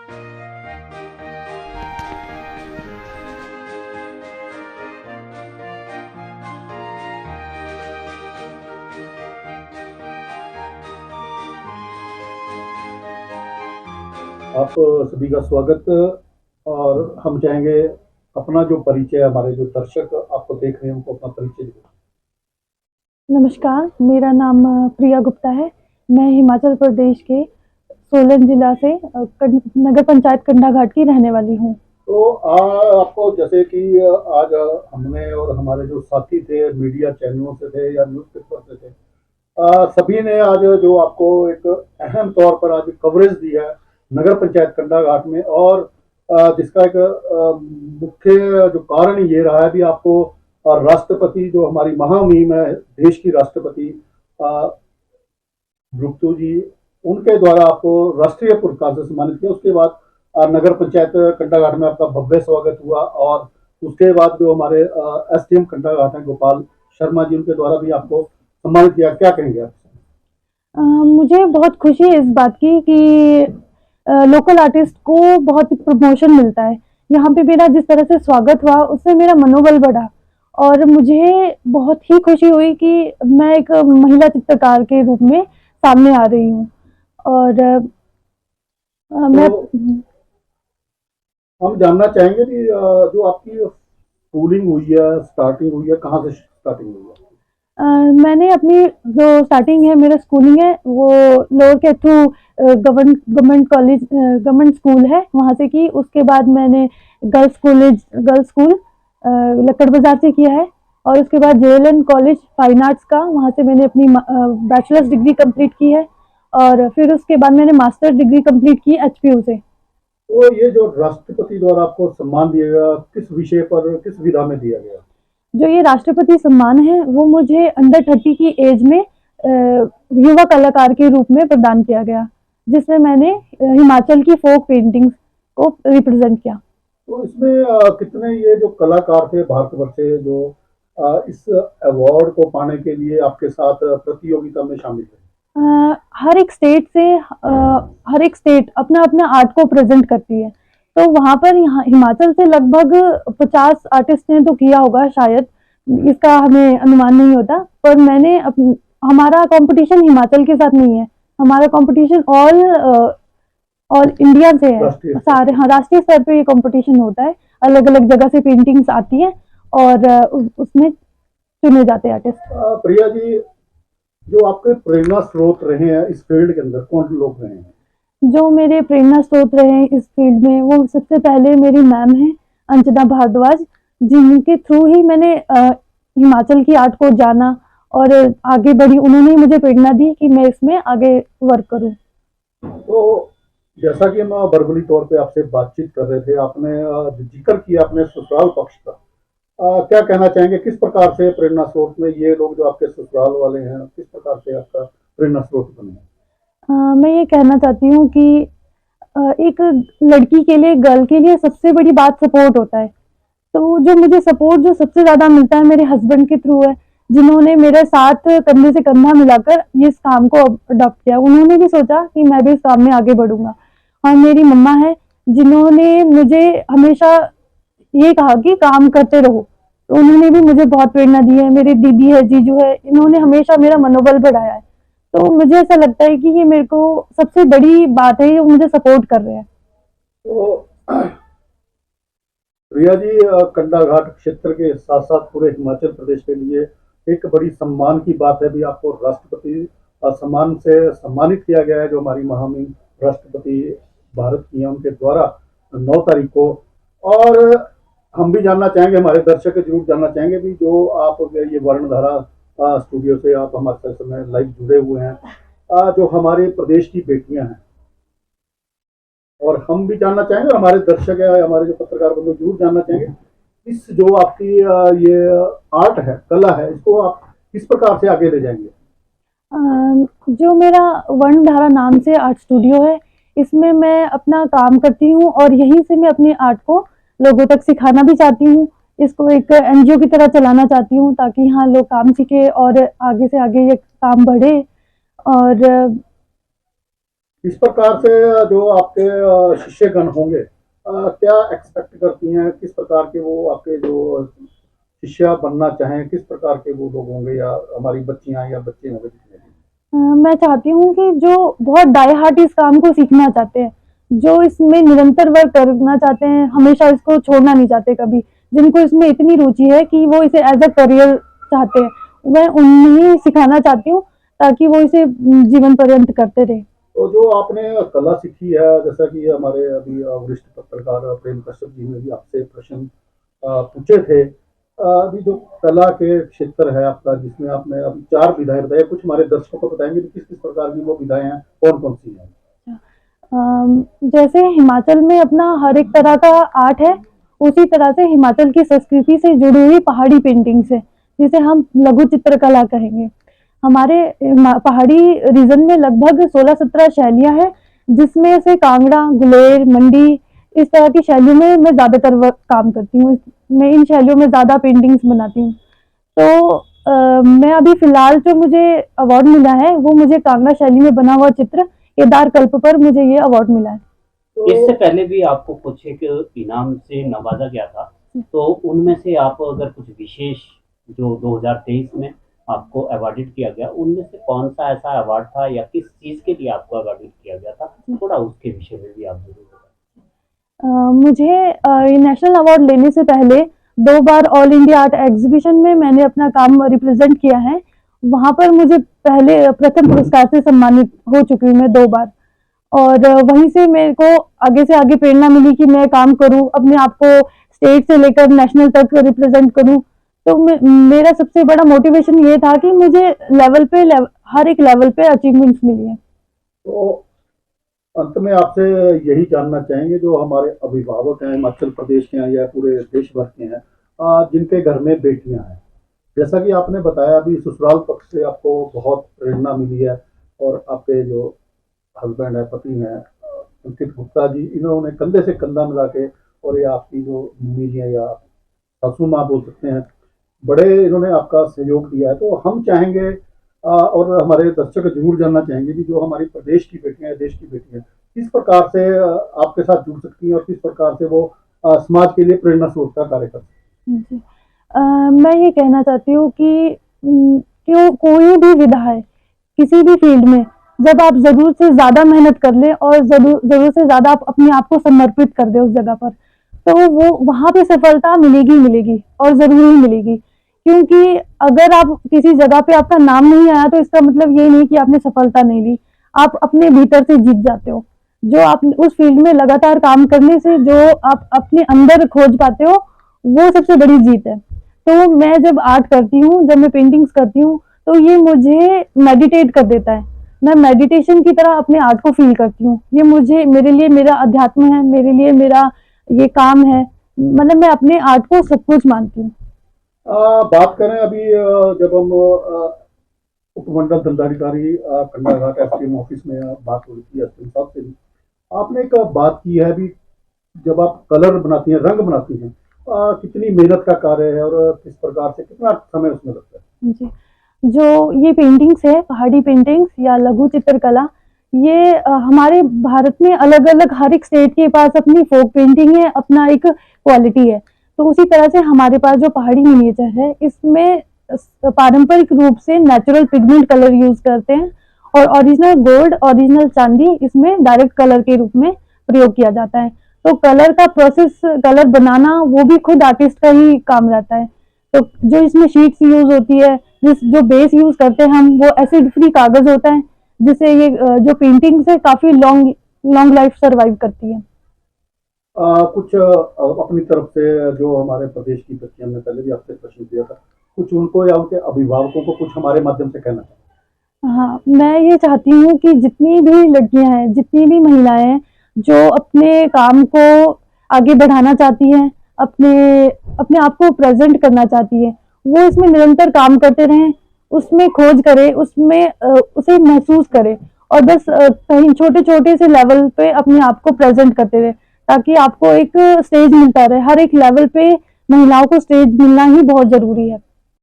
आप सभी का स्वागत। और हम चाहेंगे अपना जो परिचय, हमारे जो दर्शक आपको देख रहे हैं उनको अपना परिचय दें। नमस्कार, मेरा नाम प्रिया गुप्ता है। मैं हिमाचल प्रदेश के सोलन जिला से नगर पंचायत कंडाघाट की रहने वाली हूँ। तो आपको जैसे कि आज हमने और हमारे जो साथी थे मीडिया चैनलों से थे या न्यूज़पेपर से थे, सभी ने आज जो आपको एक अहम तौर पर आज कवरेज दिया है नगर पंचायत कंडाघाट में, और जिसका एक मुख्य जो कारण ये रहा है भी आपको राष्ट्रपति जो हमारी महामहिम है देश की राष्ट्रपति द्रौपदी जी, उनके द्वारा आपको राष्ट्रीय पुरस्कार से सम्मानित किया। उसके बाद नगर पंचायत कंडाघाट में आपका भव्य स्वागत हुआ, और उसके बाद जो हमारे एसडीएम कंडाघाट है गोपाल शर्मा जी, उनके द्वारा भी आपको सम्मानित किया। क्या कहेंगे आप? मुझे बहुत खुशी है इस बात की कि लोकल आर्टिस्ट को बहुत प्रमोशन मिलता है। यहाँ पे मेरा जिस तरह से स्वागत हुआ उससे मेरा मनोबल बढ़ा, और मुझे बहुत ही खुशी हुई कि मैं एक महिला चित्रकार के रूप में सामने आ रही हूँ। और मैं हम जानना चाहेंगे कि जो आपकी स्कूलिंग हुई है, स्टार्टिंग हुई है, कहाँ से स्टार्टिंग हुई है? मैंने अपनी जो स्टार्टिंग है, मेरा स्कूलिंग है वो लोअर केथू गवर्नमेंट कॉलेज गवर्नमेंट स्कूल है, वहाँ से की। उसके बाद मैंने गर्ल्स स्कूल लक्कड़ बाजार से किया है, और उसके बाद जेएलएन कॉलेज फाइन आर्ट्स का, वहाँ से मैंने अपनी बैचलर्स डिग्री कंप्लीट की है, और फिर उसके बाद मैंने मास्टर डिग्री कंप्लीट की एचपीयू से। तो ये जो राष्ट्रपति द्वारा आपको सम्मान दिया गया, किस विषय पर, किस विधा में दिया गया? जो ये राष्ट्रपति सम्मान है वो मुझे अंडर 30 की एज में युवा कलाकार के रूप में प्रदान किया गया, जिसमें मैंने हिमाचल की फोक पेंटिंग्स को रिप्रेजेंट किया। तो इसमें कितने ये जो कलाकार थे भारतवर्ष से जो इस अवार्ड को पाने के लिए आपके साथ प्रतियोगिता में शामिल थे? हर एक स्टेट से हर एक स्टेट अपना अपना आर्ट को प्रेजेंट करती है। तो वहाँ पर हिमाचल से लगभग 50 आर्टिस्ट ने तो किया होगा शायद, इसका हमें अनुमान नहीं होता। पर मैंने हमारा कंपटीशन हिमाचल के साथ नहीं है, हमारा कंपटीशन ऑल इंडिया से है। सारे राष्ट्रीय स्तर पे ये कंपटीशन होता है, अलग अलग जगह से पेंटिंग्स आती हैं और उसमें चुने जाते हैं आर्टिस्ट। प्रिया जी, जो आपके प्रेरणा स्रोत रहे हैं इस फील्ड के अंदर, कौन लोग रहे हैं? जो मेरे प्रेरणा स्रोत रहे हैं इस फील्ड में, वो सबसे पहले मेरी मैम है अंजना भारद्वाज, जिनके थ्रू ही मैंने हिमाचल की आर्ट को जाना और आगे बढ़ी। उन्होंने मुझे प्रेरणा दी कि मैं इसमें आगे वर्क करूं। तो जैसा कि हम वर्बली तौर पे आपसे बातचीत कर रहे थे, आपने जिक्र किया अपने ससुराल पक्ष का, क्या कहना चाहेंगे? किस प्रकार से प्रेरणा स्रोत में ये लोग जो आपके ससुराल वाले हैं, किस प्रकार से आपका प्रेरणा स्रोत बने? मैं ये कहना चाहती हूँ कि एक लड़की के लिए, गर्ल के लिए सबसे बड़ी बात सपोर्ट होता है। तो जो मुझे सपोर्ट जो सबसे ज्यादा मिलता है मेरे हस्बैंड के थ्रू है, जिन्होंने मेरे साथ कंधे से कंधा मिलाकर इस काम को अडॉप्ट किया। उन्होंने भी सोचा कि मैं भी इस काम में आगे बढ़ूंगा। और मेरी मम्मा है, जिन्होंने मुझे हमेशा ये कहा कि काम करते रहो, तो उन्होंने भी मुझे बहुत प्रेरणा दी है। मेरी दीदी है, जीजू है, इन्होंने हमेशा मेरा मनोबल बढ़ाया है। तो मुझे ऐसा लगता है कि ये मेरे को सबसे बड़ी बात है, ये मुझे सपोर्ट कर रहे हैं। तो प्रिया जी, कंडाघाट क्षेत्र के साथ साथ पूरे हिमाचल प्रदेश के लिए एक बड़ी सम्मान की बात है भी, आपको राष्ट्रपति सम्मान से सम्मानित किया गया है, जो हमारी महामहिम राष्ट्रपति भारत की हैं उनके द्वारा 9 तारीख को। और हम भी जानना चाहेंगे, हमारे दर्शक जरूर जानना चाहेंगे भी, जो आप ये वर्णधारा स्टूडियो से आप हमारे समय लाइव जुड़े हुए हैं, जो हमारे प्रदेश की बेटियां हैं, और हम भी जानना चाहेंगे, और हमारे दर्शक है, हमारे जो पत्रकार बंधु जरूर जानना चाहेंगे, इस जो आपकी ये आर्ट है, कला है, इसको आप किस प्रकार से आगे ले जाएंगे? जो मेरा वर्णधारा नाम से आर्ट स्टूडियो है, इसमें मैं अपना काम करती हूँ और यहीं से मैं अपनी आर्ट को लोगों तक सिखाना भी चाहती हूँ। इसको एक एनजीओ की तरह चलाना चाहती हूँ, ताकि यहाँ लोग काम सीखे और आगे से आगे ये काम बढ़े। और इस प्रकार से जो आपके शिष्यगण होंगे, क्या एक्सपेक्ट करती हैं, किस प्रकार के वो आपके जो शिष्या बनना चाहें, किस प्रकार के वो लोग होंगे, या हमारी बच्चियां या बच्चे होंगे जितने भी? मैं चाहती हूँ कि जो बहुत डाई हार्ट इस काम को सीखना चाहते हैं, जो इसमें निरंतर वर्क करना चाहते हैं, हमेशा इसको छोड़ना नहीं चाहते कभी, जिनको इसमें इतनी रुचि है कि वो इसे एज अ करियर चाहते हैं, मैं उन्हें सिखाना चाहती हूँ ताकि वो इसे जीवन पर्यंत करते रहे। तो जो आपने कला सीखी है, जैसा कि हमारे अभी वरिष्ठ पत्रकार प्रेम कश्यप जी ने भी आपसे प्रश्न पूछे थे, अभी जो कला के क्षेत्र है आपका, जिसमें आपने अभी 4 विधाएं बताई, कुछ हमारे दर्शकों को बताएंगे कि किस किस प्रकार की वो विधाएं हैं, कौन कौन सी हैं? जैसे हिमाचल में अपना हर एक तरह का आर्ट है, उसी तरह से हिमाचल की संस्कृति से जुड़ी हुई पहाड़ी पेंटिंग्स है, जिसे हम लघु चित्रकला कहेंगे। हमारे पहाड़ी रीजन में लगभग 16-17 शैलियां हैं, जिसमें से कांगड़ा, गुलेर, मंडी, इस तरह की शैलियों में मैं ज्यादातर काम करती हूँ। मैं इन शैलियों में ज्यादा पेंटिंग्स बनाती हूँ। तो मैं अभी फिलहाल जो मुझे अवार्ड मिला है वो मुझे कांगड़ा शैली में बना हुआ चित्र केदार कल्प पर मुझे ये अवार्ड मिला है। इससे पहले भी आपको कुछ एक इनाम से नवाजा गया था, तो उनमें से आप अगर कुछ विशेष जो 2023 में आपको अवार्डित किया गया, उनमें से कौन सा ऐसा अवार्ड था या किस चीज के लिए आपको अवार्डित किया गया था, थोड़ा उसके विषय में भी आप जरूर बताएं। मुझे ये नेशनल अवार्ड लेने से पहले 2 बार ऑल इंडिया आर्ट एग्जीबिशन में मैंने अपना काम रिप्रेजेंट किया है। वहां पर मुझे पहले प्रथम पुरस्कार से सम्मानित हो चुकी हूँ मैं 2 बार, और वहीं से मेरे को आगे से आगे प्रेरणा मिली कि मैं काम करूं, अपने आप को स्टेट से लेकर नेशनल तक रिप्रेजेंट करूं। तो मेरा सबसे बड़ा मोटिवेशन ये था कि मुझे हर एक लेवल पे अचीवमेंट्स मिली है। तो अंत में आपसे यही जानना चाहेंगे, जो हमारे अभिभावक हैं, हिमाचल प्रदेश के हैं या पूरे देश भर के हैं, जिनके घर में बेटियां हैं, जैसा कि आपने बताया अभी ससुराल पक्ष से आपको बहुत प्रेरणा मिली है, और आपके जो हस्बैंड है, पति हैं, अंकित गुप्ता जी, इन्होंने कंधे से कंधा मिला के, और ये आपकी जो मम्मी जी हैं या सासू माँ बोल सकते हैं, बड़े इन्होंने आपका सहयोग दिया है। तो हम चाहेंगे, और हमारे दर्शक जरूर जानना चाहेंगे कि जो हमारी प्रदेश की बेटियां हैं, देश की बेटियां, किस प्रकार से आपके साथ जुड़ सकती हैं, और किस प्रकार से वो समाज के लिए प्रेरणा स्रोत का कार्य कर सकती जी। मैं ये कहना चाहती हूँ कि क्यों कोई भी विधा है, किसी भी फील्ड में, जब आप जरूर से ज्यादा मेहनत कर ले और जरूर से ज्यादा आप अपने आप को समर्पित कर दे उस जगह पर, तो वो वहां पे सफलता मिलेगी मिलेगी और जरूर ही मिलेगी। क्योंकि अगर आप किसी जगह पे आपका नाम नहीं आया तो इसका मतलब ये नहीं कि आपने सफलता नहीं ली, आप अपने भीतर से जीत जाते हो। जो आप उस फील्ड में लगातार काम करने से जो आप अपने अंदर खोज पाते हो, वो सबसे बड़ी जीत है। तो मैं जब आर्ट करती हूँ, जब मैं पेंटिंग्स करती हूँ, तो ये मुझे मेडिटेट कर देता है। मैं मेडिटेशन की तरह अपने आर्ट को फील करती हूँ। ये मुझे, मेरे लिए मेरा अध्यात्म है, मेरे लिए मेरा ये काम है। मतलब मैं अपने आर्ट को सब कुछ मानती हूँ। बात करें अभी, जब हम उपमंडल दंडाधिकारी कंडाघाट एसडीएम ऑफिस में बात हो रही थी एसडीएम साहब से भी, आपने एक बात की है अभी, जब आप कलर बनाती हैं, रंग बनाती हैं, कितनी मेहनत का कार्य है, और किस प्रकार से कितना समय उसमें लगता है? जी, जो ये पेंटिंग्स है, पहाड़ी पेंटिंग्स या लघु चित्रकला, ये हमारे भारत में अलग अलग हर एक स्टेट के पास अपनी फोक पेंटिंग है, अपना एक क्वालिटी है। तो उसी तरह से हमारे पास जो पहाड़ी मिनिएचर है, इसमें पारंपरिक रूप से नेचुरल पिगमेंट कलर यूज करते हैं, और ओरिजिनल गोल्ड, ओरिजिनल चांदी इसमें डायरेक्ट कलर के रूप में प्रयोग किया जाता है। तो कलर का प्रोसेस, कलर बनाना, वो भी खुद आर्टिस्ट का ही काम रहता है। तो जो इसमें शीट्स यूज होती है, जो बेस यूज करते हैं हम, वो एसिड फ्री कागज होता है, जिससे ये जो पेंटिंग्स है काफी लॉन्ग लॉन्ग लाइफ सर्वाइव करती है। कुछ अपनी तरफ से जो हमारे प्रदेश की बच्चियां, हमने पहले भी आपसे प्रश्न किया था, कुछ उनको या उनके अभिभावकों को कुछ हमारे माध्यम से कहना चाहिए? हाँ, मैं ये चाहती हूँ कि जितनी भी लड़कियां हैं, जितनी भी महिलाएं हैं, जो अपने काम को आगे बढ़ाना चाहती हैं, अपने अपने आप को प्रेजेंट करना चाहती है, वो इसमें निरंतर काम करते रहें, उसमें खोज करें, उसमें उसे महसूस करें, और बस कहीं छोटे छोटे से लेवल पे अपने आप को प्रेजेंट करते रहे, ताकि आपको एक स्टेज मिलता रहे। हर एक लेवल पे महिलाओं को स्टेज मिलना ही बहुत जरूरी है।